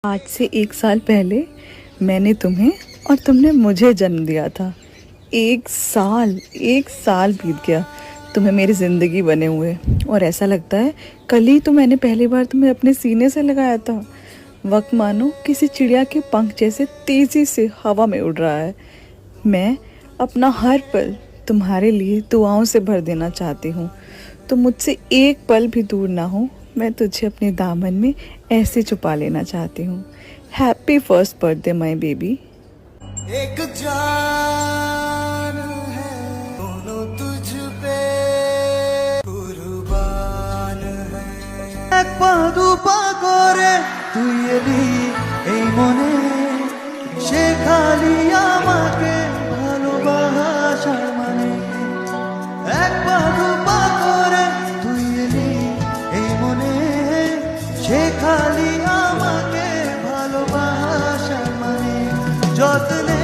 आज से 1 साल पहले मैंने तुम्हें और तुमने मुझे जन्म दिया था। 1 साल बीत गया तुम्हें मेरी ज़िंदगी बने हुए, और ऐसा लगता है कल ही तो मैंने पहली बार तुम्हें अपने सीने से लगाया था। वक्त मानो किसी चिड़िया के पंख जैसे तेज़ी से हवा में उड़ रहा है। मैं अपना हर पल तुम्हारे लिए दुआओं से भर देना चाहती हूँ। तुम मुझसे एक पल भी दूर ना हो, मैं तुझे अपने दामन में ऐसे छुपा लेना चाहती हूँ। Happy first birthday my baby. एक जान है दोनों तुझ पे कुर्बान है एक পাদুপা করে তুই এলি এই মনে শেখালি আমাকে ভালোবাসার মানে এক পাদুপা করে তুই এলি এই মনে শেখালি আমাকে ভালোবাসার মানে যত্নে